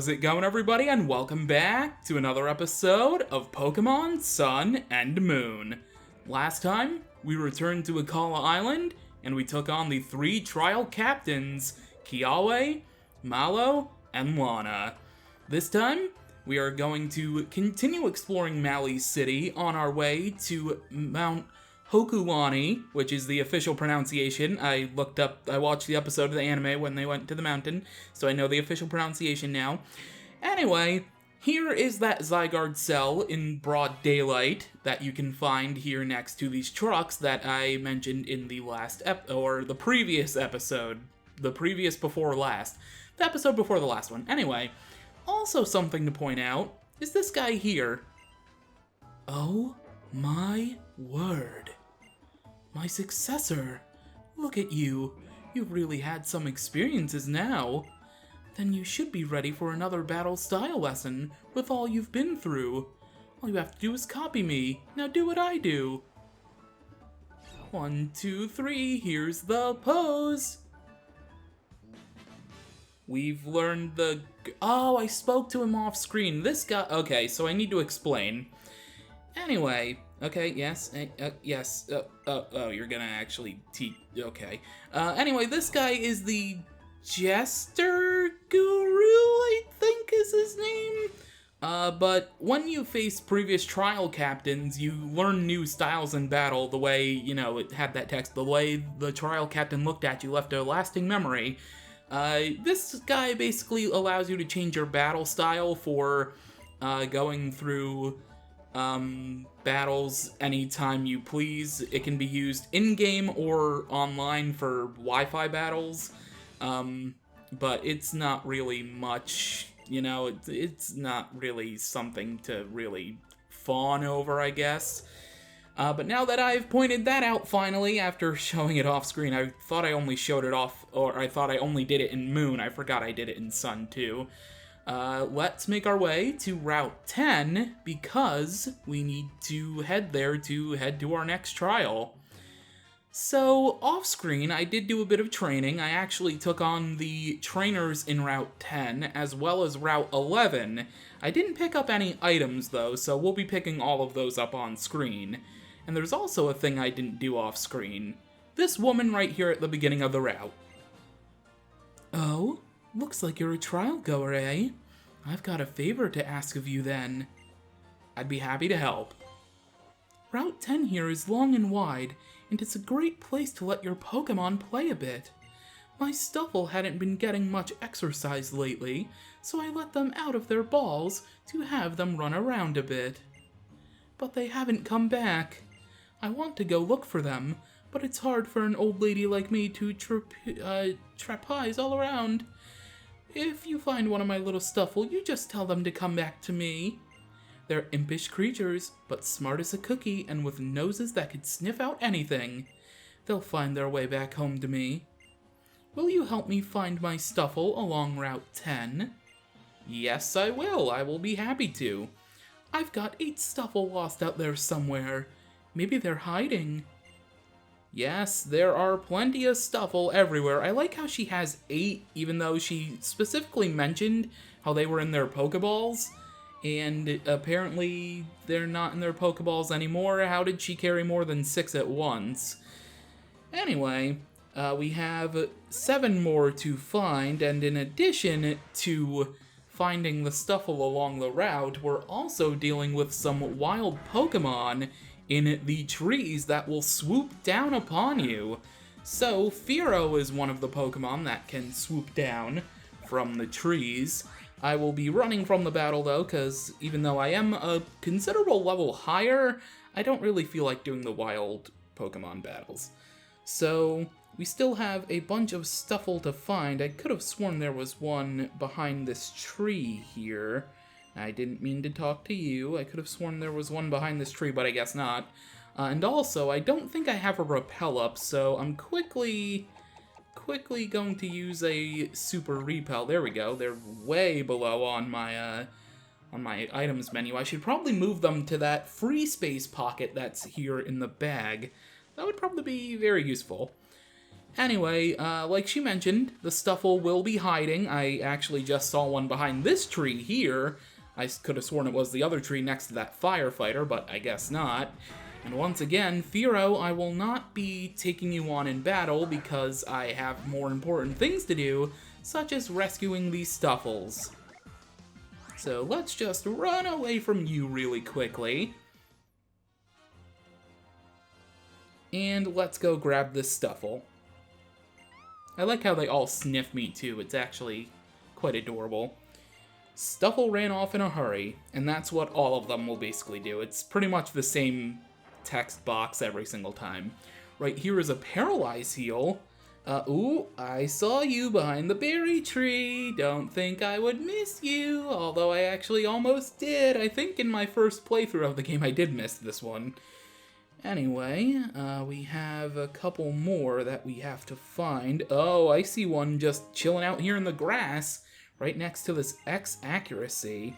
How's it going, everybody, and welcome back to another episode of Pokémon Sun and Moon. Last time, we returned to Akala Island, and we took on the 3 trial captains, Kiawe, Malo, and Lana. This time, we are going to continue exploring Mali City on our way to Mount Hokulani, which is the official pronunciation. I watched the episode of the anime when they went to the mountain, so I know the official pronunciation now. Anyway, here is that Zygarde cell in broad daylight that you can find here next to these trucks that I mentioned in the the previous episode. The previous before last. The episode before the last one. Anyway, also something to point out is this guy here. Oh my word. My successor. Look at you. You've really had some experiences now. Then you should be ready for another battle style lesson with all you've been through. All you have to do is copy me. Now do what I do. 1, 2, 3, here's the pose. We've learned Oh, I spoke to him off screen. This guy... Okay, so I need to explain. Anyway... Okay, yes, you're gonna actually teach, okay. Anyway, this guy is the Jester Guru, I think is his name? But when you face previous trial captains, you learn new styles in battle, the way, it had that text, the way the trial captain looked at you left a lasting memory. This guy basically allows you to change your battle style for, going through... battles anytime you please. It can be used in-game or online for Wi-Fi battles, but it's not really much, it's not really something to really fawn over, I guess. But now that I've pointed that out finally, after showing it off screen, I thought I only showed it off, or I thought I only did it in Moon. I forgot I did it in Sun too. Let's make our way to Route 10, because we need to head there to head to our next trial. So, off-screen, I did do a bit of training. I actually took on the trainers in Route 10, as well as Route 11. I didn't pick up any items, though, so we'll be picking all of those up on screen. And there's also a thing I didn't do off-screen. This woman right here at the beginning of the route. Oh? Looks like you're a trial goer, eh? I've got a favor to ask of you then. I'd be happy to help. Route 10 here is long and wide, and it's a great place to let your Pokémon play a bit. My Stuffle hadn't been getting much exercise lately, so I let them out of their balls to have them run around a bit. But they haven't come back. I want to go look for them, but it's hard for an old lady like me to trapeze all around. If you find one of my little Stuffle, you just tell them to come back to me. They're impish creatures, but smart as a cookie and with noses that could sniff out anything. They'll find their way back home to me. Will you help me find my Stuffle along Route 10? Yes, I will. I will be happy to. I've got 8 Stuffle lost out there somewhere. Maybe they're hiding. Yes, there are plenty of Stuffle everywhere. I like how she has 8, even though she specifically mentioned how they were in their Pokeballs, and apparently they're not in their Pokeballs anymore. How did she carry more than 6 at once? Anyway, we have 7 more to find, and in addition to finding the Stuffle along the route, we're also dealing with some wild Pokemon in the trees that will swoop down upon you. So, Fearow is one of the Pokemon that can swoop down from the trees. I will be running from the battle though, because even though I am a considerable level higher, I don't really feel like doing the wild Pokemon battles. So, we still have a bunch of Stuffle to find. I could have sworn there was one behind this tree here. I didn't mean to talk to you. I could have sworn there was one behind this tree, but I guess not. And also, I don't think I have a repel up, so I'm quickly going to use a super repel. There we go. They're way below on my items menu. I should probably move them to that free space pocket that's here in the bag. That would probably be very useful. Anyway, like she mentioned, the Stuffle will be hiding. I actually just saw one behind this tree here. I could have sworn it was the other tree next to that firefighter, but I guess not. And once again, Firo, I will not be taking you on in battle because I have more important things to do, such as rescuing these Stuffles. So let's just run away from you really quickly. And let's go grab this Stuffle. I like how they all sniff me too, it's actually quite adorable. Stuffle ran off in a hurry, and that's what all of them will basically do. It's pretty much the same text box every single time. Right here is a paralyzed heal. Ooh, I saw you behind the berry tree. Don't think I would miss you, although I actually almost did. I think in my first playthrough of the game I did miss this one. Anyway, we have a couple more that we have to find. Oh, I see one just chilling out here in the grass, right next to this X accuracy.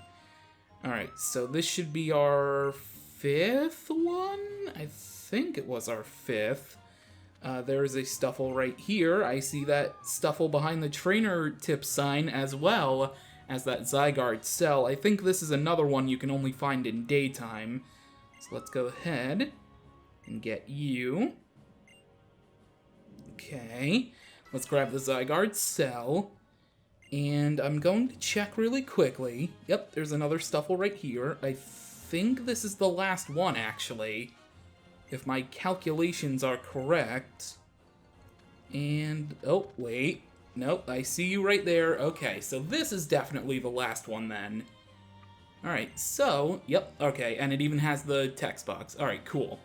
Alright, so this should be our 5th one? I think it was our 5th. There's a Stuffle right here. I see that Stuffle behind the trainer tip sign as well as that Zygarde cell. I think this is another one you can only find in daytime. So let's go ahead and get you. Okay, let's grab the Zygarde cell. And I'm going to check really quickly. Yep, there's another Stuffle right here. I think this is the last one, actually, if my calculations are correct. And, oh, wait. Nope, I see you right there. Okay, so this is definitely the last one, then. Alright, so, yep, okay, and it even has the text box. Alright, cool.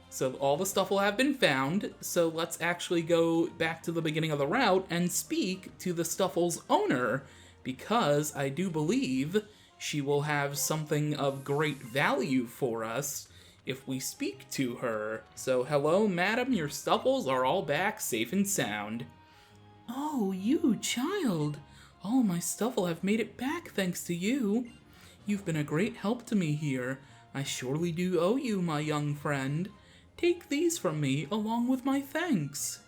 So all the Stuffle have been found, so let's actually go back to the beginning of the route and speak to the Stuffle's owner, because I do believe she will have something of great value for us if we speak to her. So hello, madam, your Stuffles are all back safe and sound. Oh, you child! All my Stuffle have made it back thanks to you. You've been a great help to me here. I surely do owe you, my young friend. Take these from me along with my thanks.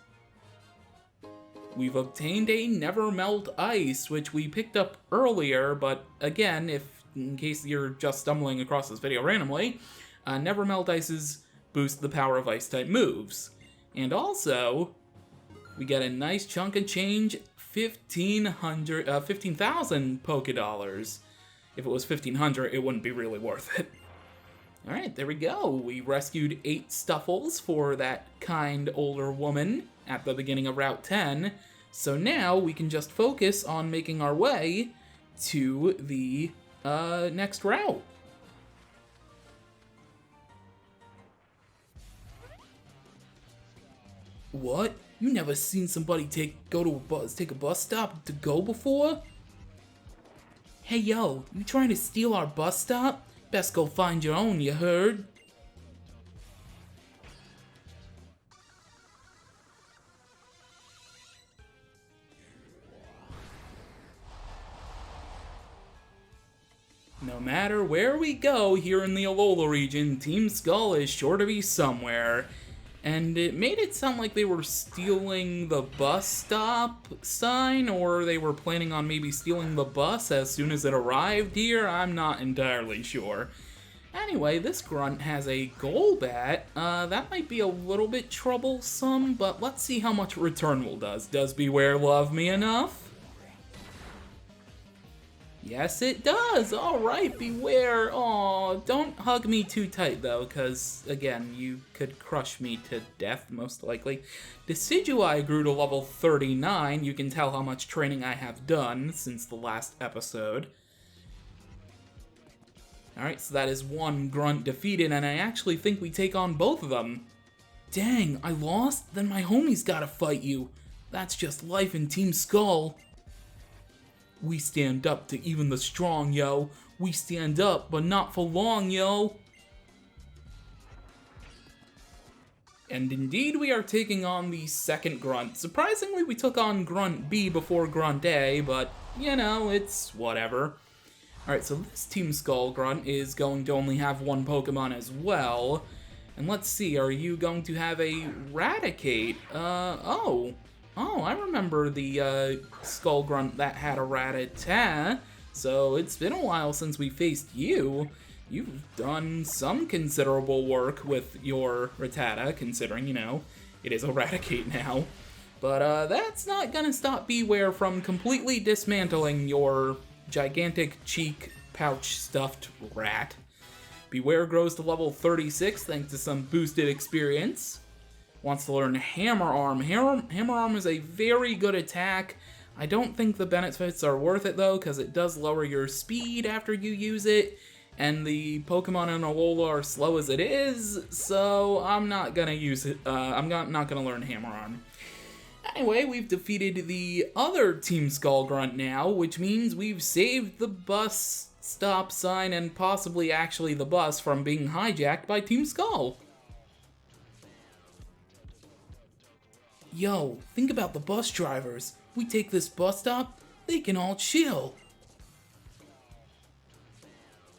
We've obtained a Never Melt Ice, which we picked up earlier, but again, in case you're just stumbling across this video randomly, Never Melt Ices boost the power of Ice-type moves. And also, we get a nice chunk of change, 15,000 Poké Dollars. If it was 1,500, it wouldn't be really worth it. Alright, there we go. We rescued 8 Stuffles for that kind older woman at the beginning of Route 10. So now we can just focus on making our way to the next route. What? You never seen somebody take a bus stop to go before? Hey yo, you trying to steal our bus stop? Best go find your own, you heard? No matter where we go here in the Alola region, Team Skull is sure to be somewhere. And it made it sound like they were stealing the bus stop sign, or they were planning on maybe stealing the bus as soon as it arrived here. I'm not entirely sure. Anyway, this grunt has a Golbat. That might be a little bit troublesome, but let's see how much Returnal does. Does Beware love me enough? Yes, it does! Alright, Beware! Aw, don't hug me too tight, though, because, again, you could crush me to death, most likely. Decidueye grew to level 39. You can tell how much training I have done since the last episode. Alright, so that is one grunt defeated, and I actually think we take on both of them. Dang, I lost? Then my homies gotta fight you. That's just life in Team Skull. We stand up to even the strong, yo. We stand up, but not for long, yo. And indeed, we are taking on the second grunt. Surprisingly, we took on Grunt B before Grunt A, but, you know, it's whatever. Alright, so this Team Skull grunt is going to only have one Pokemon as well. And let's see, are you going to have a Raticate? Oh, I remember the Skull Grunt that had a Rattata. So it's been a while since we faced you. You've done some considerable work with your Rattata, considering, you know, it is a Raticate now. But that's not gonna stop Beware from completely dismantling your gigantic cheek pouch stuffed rat. Beware grows to level 36 thanks to some boosted experience. Wants to learn Hammer Arm. Hammer Arm is a very good attack. I don't think the benefits are worth it though, because it does lower your speed after you use it, and the Pokemon in Alola are slow as it is, so I'm not gonna use it. I'm not gonna learn Hammer Arm. Anyway, we've defeated the other Team Skull Grunt now, which means we've saved the bus stop sign and possibly actually the bus from being hijacked by Team Skull. Yo, think about the bus drivers. We take this bus stop, they can all chill.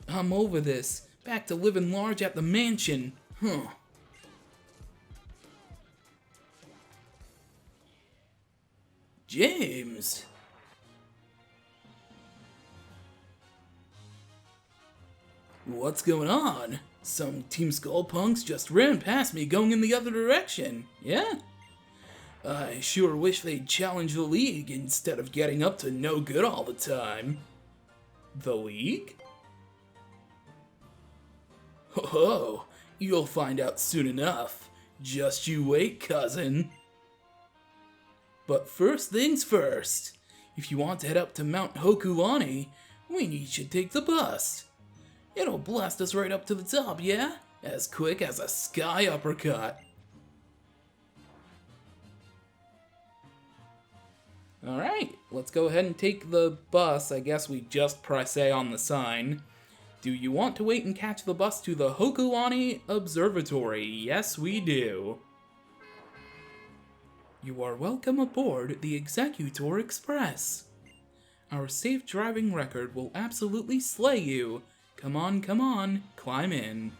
I'm over this. Back to living large at the mansion. Huh. James! What's going on? Some Team Skull punks just ran past me going in the other direction, yeah? I sure wish they'd challenge the League instead of getting up to no good all the time. The League? Ho-ho, you'll find out soon enough. Just you wait, cousin. But first things first, if you want to head up to Mount Hokulani, we need you to take the bus. It'll blast us right up to the top, yeah? As quick as a sky uppercut. Alright, let's go ahead and take the bus. I guess we just press A on the sign. Do you want to wait and catch the bus to the Hokulani Observatory? Yes, we do. You are welcome aboard the Executor Express. Our safe driving record will absolutely slay you. Come on, climb in.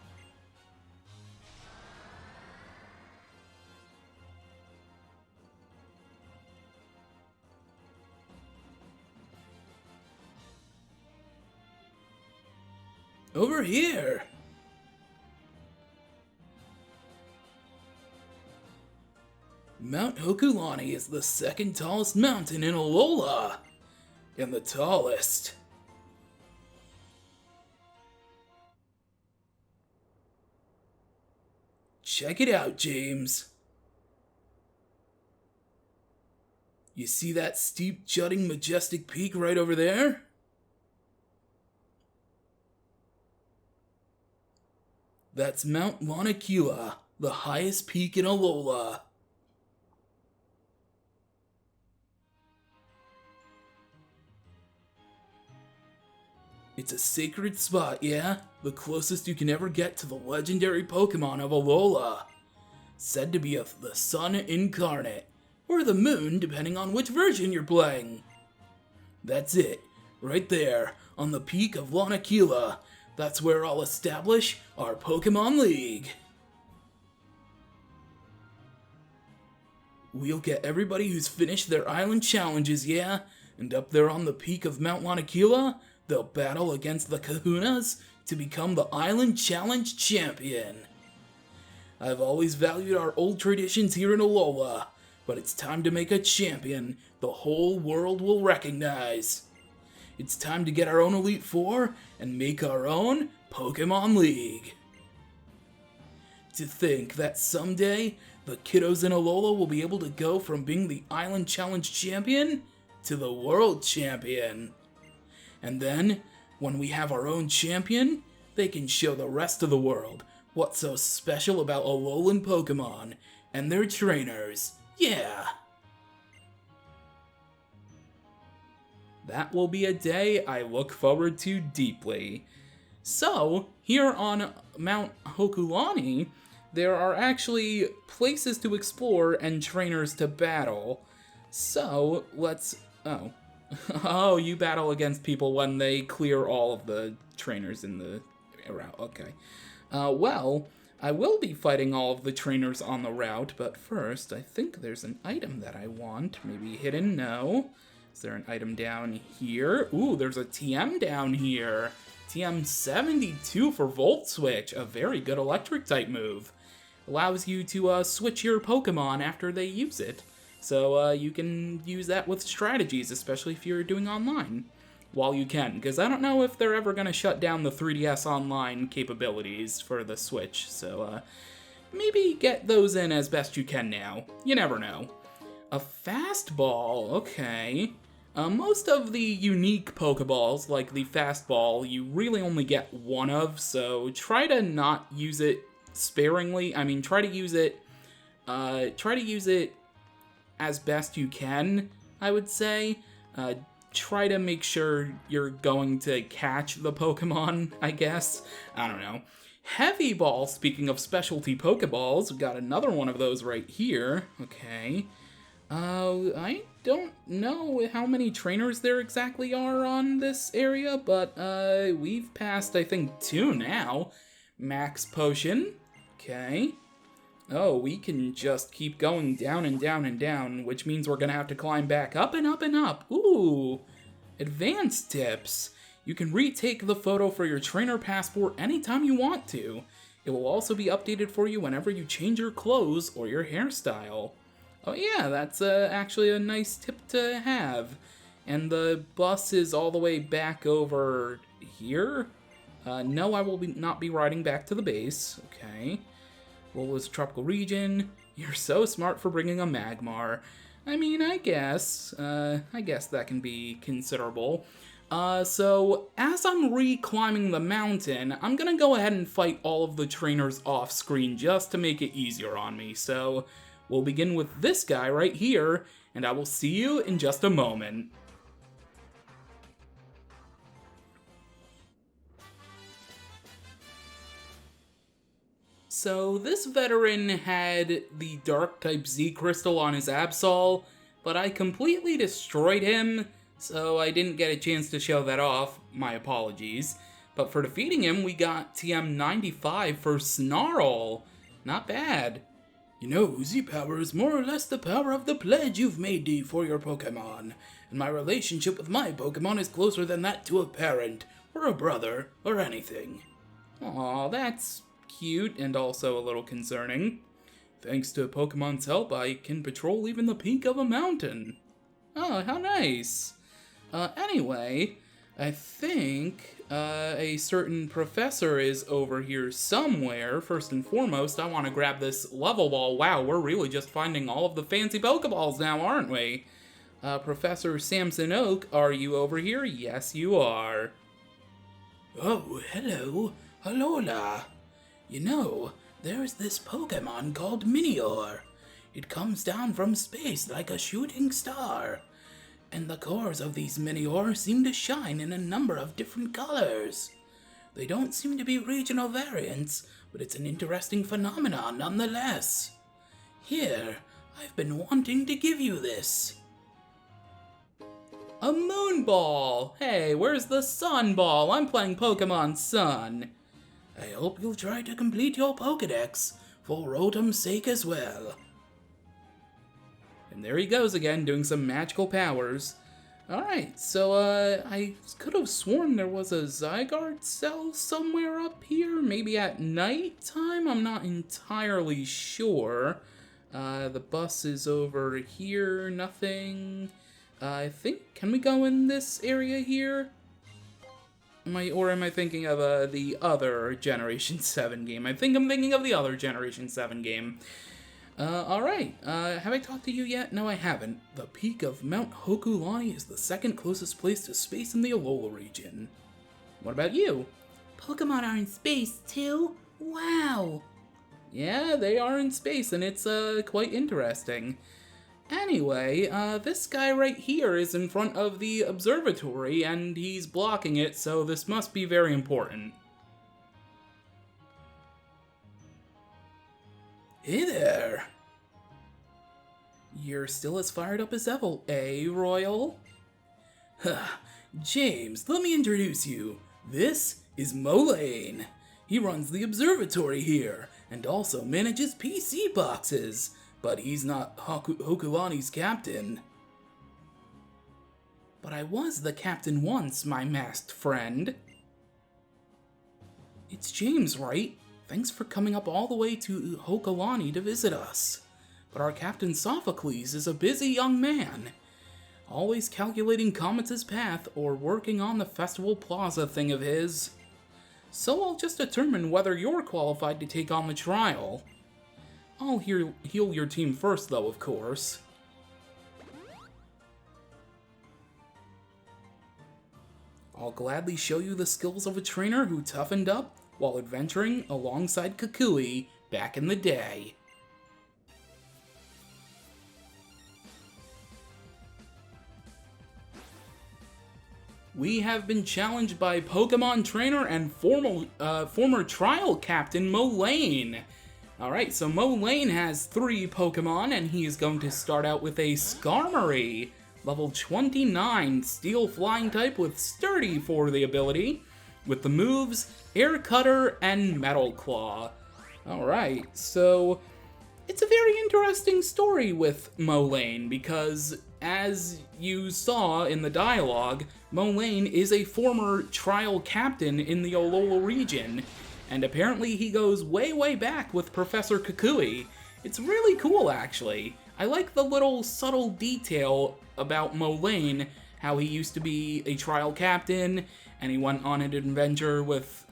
Over here! Mount Hokulani is the second tallest mountain in Alola. And the tallest. Check it out, James. You see that steep, jutting, majestic peak right over there? That's Mount Lanakila, the highest peak in Alola. It's a sacred spot, yeah? The closest you can ever get to the legendary Pokémon of Alola. Said to be the sun incarnate, or the moon depending on which version you're playing. That's it, right there, on the peak of Lanakila. That's where I'll establish our Pokémon League. We'll get everybody who's finished their island challenges, yeah? And up there on the peak of Mount Lanakila, they'll battle against the Kahunas to become the Island Challenge Champion. I've always valued our old traditions here in Alola, but it's time to make a champion the whole world will recognize. It's time to get our own Elite Four and make our own Pokémon League. To think that someday, the kiddos in Alola will be able to go from being the Island Challenge Champion to the World Champion. And then, when we have our own champion, they can show the rest of the world what's so special about Alolan Pokemon and their trainers. Yeah! That will be a day I look forward to deeply. So, here on Mount Hokulani, there are actually places to explore and trainers to battle. So, let's... Oh. Oh, you battle against people when they clear all of the trainers in the route. Okay. Well, I will be fighting all of the trainers on the route, but first, I think there's an item that I want. Maybe hidden? No. Is there an item down here? Ooh, there's a TM down here. TM 72 for Volt Switch, a very good electric type move. Allows you to switch your Pokemon after they use it. So you can use that with strategies, especially if you're doing online. While you can, because I don't know if they're ever going to shut down the 3DS Online capabilities for the Switch, so maybe get those in as best you can now. You never know. A fastball, okay. Most of the unique Pokeballs, like the fastball, you really only get one of, so try to not use it sparingly. I mean, try to use it as best you can, I would say. Try to make sure you're going to catch the Pokemon, I guess. I don't know. Heavy Ball, speaking of specialty Pokeballs, we've got another one of those right here. Okay. I don't know how many trainers there exactly are on this area, but we've passed, I think, 2 now. Max Potion. Okay. Oh, we can just keep going down and down and down, which means we're gonna have to climb back up and up and up. Ooh, advanced tips. You can retake the photo for your trainer passport anytime you want to. It will also be updated for you whenever you change your clothes or your hairstyle. Oh yeah, that's actually a nice tip to have. And the bus is all the way back over here? No, I will not be riding back to the base. Okay. What was tropical region? You're so smart for bringing a Magmar. I mean, I guess that can be considerable. So as I'm re-climbing the mountain, I'm gonna go ahead and fight all of the trainers off screen just to make it easier on me. So we'll begin with this guy right here, and I will see you in just a moment. So this veteran had the Dark-type Z-Crystal on his Absol, but I completely destroyed him, so I didn't get a chance to show that off. My apologies. But for defeating him, we got TM 95 for Snarl. Not bad. You know, Z-Power is more or less the power of the pledge you've made for your Pokemon, and my relationship with my Pokemon is closer than that to a parent, or a brother, or anything. Aw, that's cute and also a little concerning. Thanks to Pokemon's help, I can patrol even the peak of a mountain. Oh, how nice. Anyway, I think a certain professor is over here somewhere. First and foremost, I want to grab this level ball. Wow, we're really just finding all of the fancy Pokeballs now, aren't we? Professor Samson Oak, are you over here? Yes, you are. Oh, hello. Alola. You know, there's this Pokemon called Minior. It comes down from space like a shooting star. And the cores of these Minior seem to shine in a number of different colors. They don't seem to be regional variants, but it's an interesting phenomenon nonetheless. Here, I've been wanting to give you this. A Moon Ball! Hey, where's the Sun Ball? I'm playing Pokemon Sun. I hope you'll try to complete your Pokedex, for Rotom's sake as well. And there he goes again, doing some magical powers. Alright, so I could have sworn there was a Zygarde cell somewhere up here, maybe at night time? I'm not entirely sure. The bus is over here, nothing. I think, can we go in this area here? Am I thinking of the other Generation 7 game? I think I'm thinking of the other Generation 7 game. Alright, have I talked to you yet? No, I haven't. The peak of Mount Hokulani is the second closest place to space in the Alola region. What about you? Pokemon are in space, too? Wow! Yeah, they are in space, and it's, quite interesting. Anyway, this guy right here is in front of the observatory, and he's blocking it, so this must be very important. Hey there! You're still as fired up as ever, eh, Royal? James, let me introduce you. This is Molayne. He runs the observatory here, and also manages PC boxes, but he's not Hokulani's captain. But I was the captain once, my masked friend. It's James, right? Thanks for coming up all the way to Hokulani to visit us. But our Captain Sophocles is a busy young man, always calculating Comet's path or working on the Festival Plaza thing of his. So I'll just determine whether you're qualified to take on the trial. I'll heal your team first, though, of course. I'll gladly show you the skills of a trainer who toughened up while adventuring alongside Kukui back in the day. We have been challenged by Pokemon trainer and former trial captain Molayne. Alright, so Molayne has 3 Pokemon, and he is going to start out with a Skarmory. Level 29, Steel Flying type with Sturdy for the ability, with the moves Air Cutter and Metal Claw. Alright, so it's a very interesting story with Molayne, because as you saw in the dialogue, Molayne is a former trial captain in the Alola region, and apparently he goes way, way back with Professor Kukui. It's really cool, actually. I like the little subtle detail about Molayne, how he used to be a trial captain, and he went on an adventure with,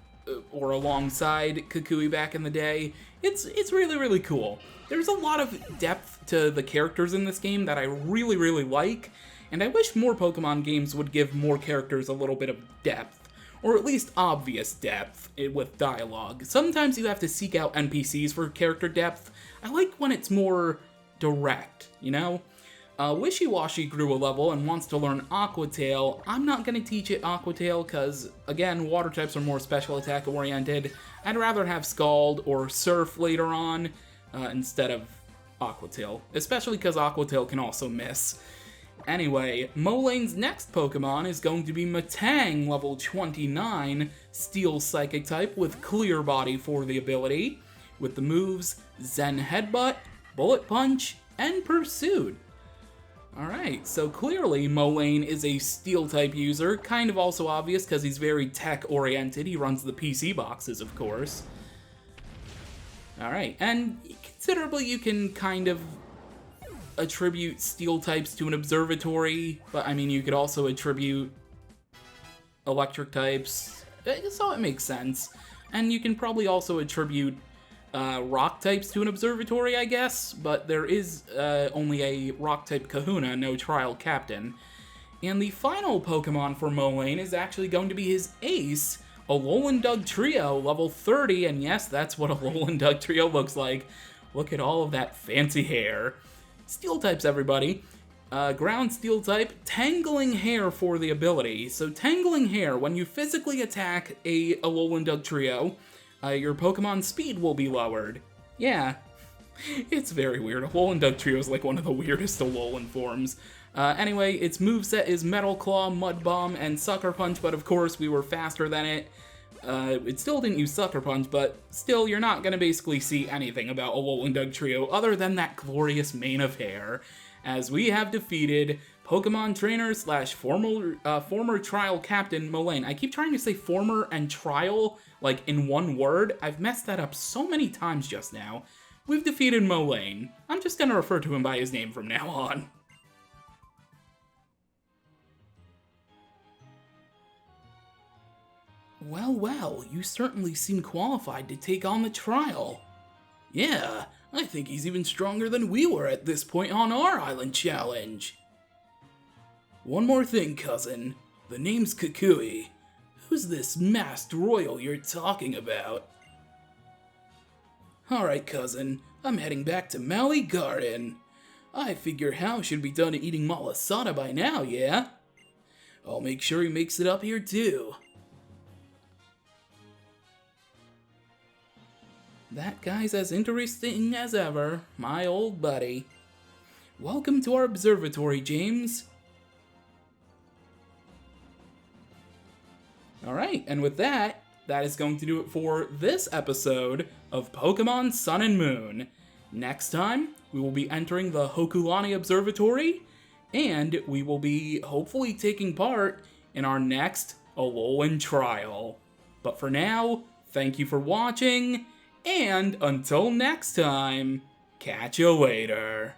or alongside Kukui back in the day. It's really, really cool. There's a lot of depth to the characters in this game that I really, really like, and I wish more Pokemon games would give more characters a little bit of depth, or at least obvious depth with dialogue. Sometimes you have to seek out NPCs for character depth. I like when it's more direct, you know? Wishy-Washy grew a level and wants to learn Aqua Tail. I'm not going to teach it Aqua Tail because, again, water types are more special attack oriented. I'd rather have Scald or Surf later on instead of Aqua Tail, especially because Aqua Tail can also miss. Anyway, Molayne's next Pokemon is going to be Matang, level 29, Steel Psychic type with Clear Body for the ability, with the moves Zen Headbutt, Bullet Punch, and Pursuit. Alright, so clearly Molayne is a Steel-type user, kind of also obvious because he's very tech-oriented. He runs the PC boxes, of course. Alright, and considerably you can kind of attribute Steel types to an observatory, but I mean, you could also attribute Electric types, so it makes sense. And you can probably also attribute rock types to an observatory, I guess, but there is only a rock type Kahuna, no trial captain. And the final Pokemon for Molayne is actually going to be his ace, Alolan Dugtrio, level 30, and yes, that's what Alolan Dugtrio looks like. Look at all of that fancy hair. Steel types, everybody. Ground Steel type, Tangling Hair for the ability. So Tangling Hair, when you physically attack a Alolan Dugtrio, your Pokemon speed will be lowered. Yeah, it's very weird. Alolan Dugtrio is like one of the weirdest Alolan forms. Anyway, its moveset is Metal Claw, Mud Bomb, and Sucker Punch, but of course we were faster than it. It still didn't use Sucker Punch, but still, you're not gonna basically see anything about Alolan Dugtrio other than that glorious mane of hair, as we have defeated Pokemon trainer slash former trial captain Molayne. I keep trying to say former and trial, like in one word. I've messed that up so many times just now. We've defeated Molayne. I'm just gonna refer to him by his name from now on. Well, well, you certainly seem qualified to take on the trial. Yeah, I think he's even stronger than we were at this point on our island challenge. One more thing, cousin. The name's Kukui. Who's this masked royal you're talking about? Alright, cousin. I'm heading back to Maui Garden. I figure Hao should be done eating malasada by now, yeah? I'll make sure he makes it up here, too. That guy's as interesting as ever, my old buddy. Welcome to our observatory, James. Alright, and with that, that is going to do it for this episode of Pokemon Sun and Moon. Next time, we will be entering the Hokulani Observatory, and we will be hopefully taking part in our next Alolan trial. But for now, thank you for watching, and until next time, catch you later.